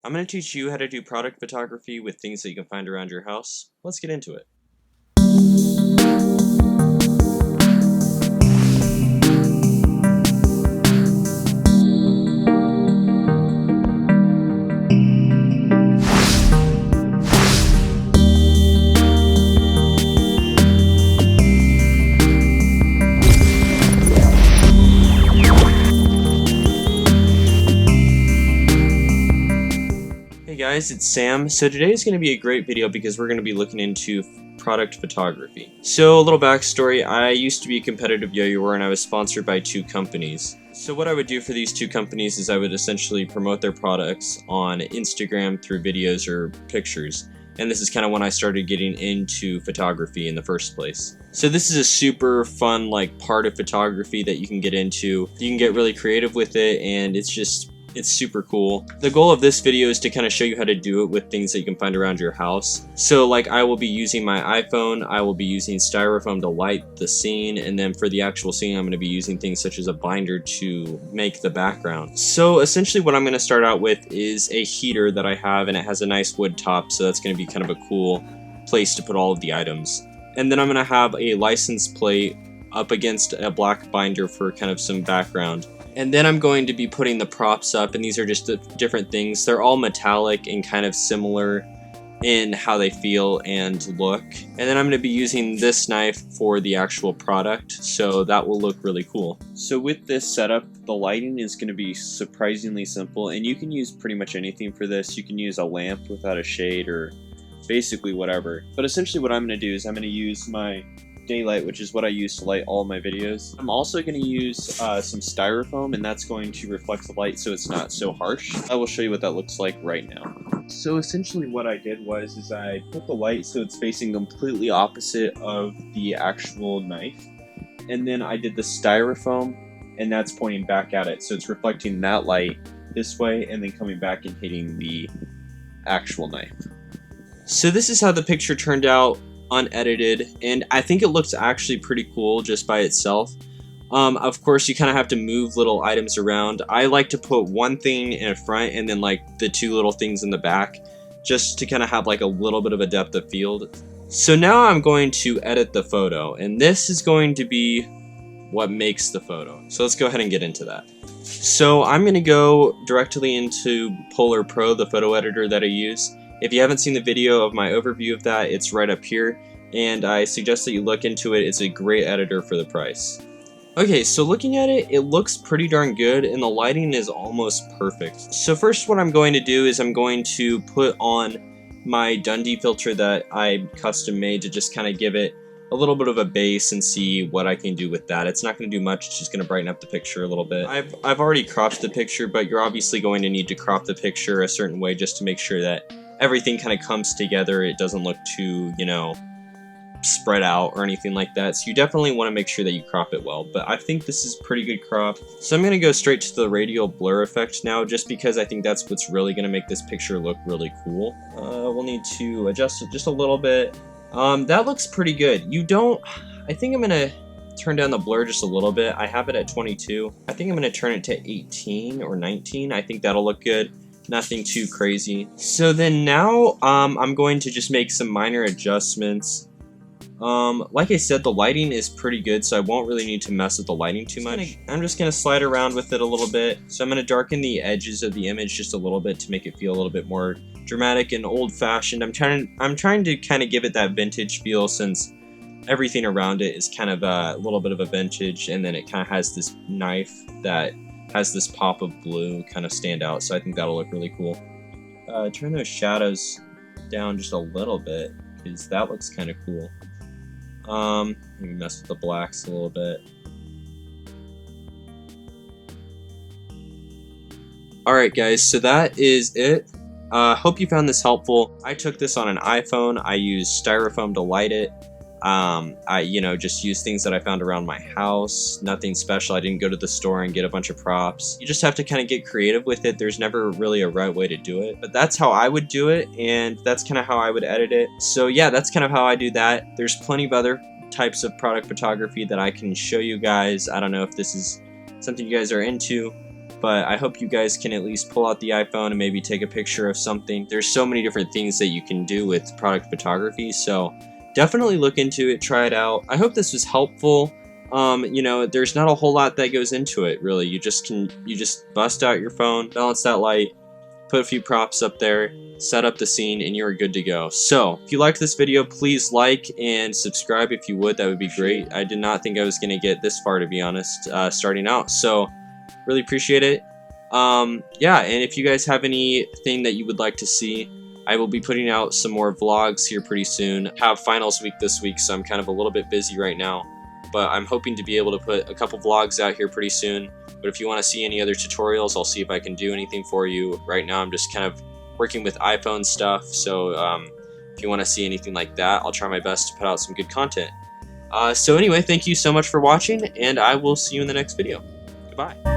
I'm going to teach you how to do product photography with things that you can find around your house. Let's get into it. Hey guys, it's Sam. So today is going to be a great video because we're going to be looking into product photography. So a little backstory, I used to be a competitive yo-yoer and I was sponsored by two companies. So what I would do for these two companies is I would essentially promote their products on Instagram through videos or pictures. And this is kind of when I started getting into photography in the first place. So this is a super fun part of photography that you can get into. You can get really creative with it, and it's super cool. The goal of this video is to kind of show you how to do it with things that you can find around your house. So I will be using my iPhone, I will be using styrofoam to light the scene, and then for the actual scene I'm going to be using things such as a binder to make the background. So essentially what I'm going to start out with is a heater that I have, and it has a nice wood top, so that's going to be kind of a cool place to put all of the items. And then I'm going to have a license plate up against a black binder for kind of some background. And then I'm going to be putting the props up, and these are just the different things. They're all metallic and kind of similar in how they feel and look. And then I'm going to be using this knife for the actual product, so that will look really cool. So with this setup, the lighting is going to be surprisingly simple, and you can use pretty much anything for this. You can use a lamp without a shade or basically whatever. But essentially what I'm going to do is I'm going to use my daylight, which is what I use to light all of my videos. I'm also going to use some styrofoam, and that's going to reflect the light so it's not so harsh. I will show you what that looks like right now. So essentially what I did was I put the light so it's facing completely opposite of the actual knife, and then I did the styrofoam, and that's pointing back at it, so it's reflecting that light this way and then coming back and hitting the actual knife. So this is how the picture turned out unedited, and I think it looks actually pretty cool just by itself. Of course you kind of have to move little items around. I like to put one thing in front and then the two little things in the back, just to kind of have a little bit of a depth of field. So now I'm going to edit the photo, and this is going to be what makes the photo. So let's go ahead and get into that. So I'm going to go directly into Polar Pro, the photo editor that I use. If you haven't seen the video of my overview of that, it's right up here, and I suggest that you look into it. It's a great editor for the price. Okay, so looking at it, it looks pretty darn good, and the lighting is almost perfect. So first what I'm going to do is I'm going to put on my Dundee filter that I custom made to just kind of give it a little bit of a base and see what I can do with that. It's not going to do much, it's just going to brighten up the picture a little bit. I've already cropped the picture, but you're obviously going to need to crop the picture a certain way just to make sure that everything kind of comes together. It doesn't look too, spread out or anything like that. So you definitely want to make sure that you crop it well. But I think this is pretty good crop. So I'm going to go straight to the radial blur effect now, just because I think that's what's really going to make this picture look really cool. We'll need to adjust it just a little bit. That looks pretty good. I think I'm going to turn down the blur just a little bit. I have it at 22. I think I'm going to turn it to 18 or 19. I think that'll look good. Nothing too crazy. So then now I'm going to just make some minor adjustments. Like I said, the lighting is pretty good, so I won't really need to mess with the lighting too much. I'm just going to slide around with it a little bit. So I'm going to darken the edges of the image just a little bit to make it feel a little bit more dramatic and old-fashioned. I'm trying to kind of give it that vintage feel, since everything around it is kind of a little bit of a vintage, and then it kind of has this knife that has this pop of blue kind of stand out, so I think that'll look really cool. Turn those shadows down just a little bit, because that looks kind of cool. Maybe mess with the blacks a little bit. Alright guys, so that is it. Hope you found this helpful. I took this on an iPhone. I used styrofoam to light it. I just used things that I found around my house. Nothing special. I didn't go to the store and get a bunch of props. You just have to kind of get creative with it. There's never really a right way to do it, but that's how I would do it, and that's kind of how I would edit it. So yeah, that's kind of how I do that. There's plenty of other types of product photography that I can show you guys. I don't know if this is something you guys are into. but I hope you guys can at least pull out the iPhone and maybe take a picture of something. There's so many different things that you can do with product photography, so definitely look into it, try it out. I hope this was helpful. You know, there's not a whole lot that goes into it, really. You just bust out your phone, balance that light, put a few props up there, set up the scene, and you're good to go. So, if you liked this video, please like and subscribe if you would. That would be great. I did not think I was going to get this far, to be honest, starting out. So, really appreciate it. Yeah, and if you guys have anything that you would like to see, I will be putting out some more vlogs here pretty soon. I have finals week this week, so I'm kind of a little bit busy right now. But I'm hoping to be able to put a couple vlogs out here pretty soon. But if you want to see any other tutorials, I'll see if I can do anything for you. Right now I'm just kind of working with iPhone stuff, so if you want to see anything like that, I'll try my best to put out some good content. So anyway, thank you so much for watching, and I will see you in the next video. Goodbye.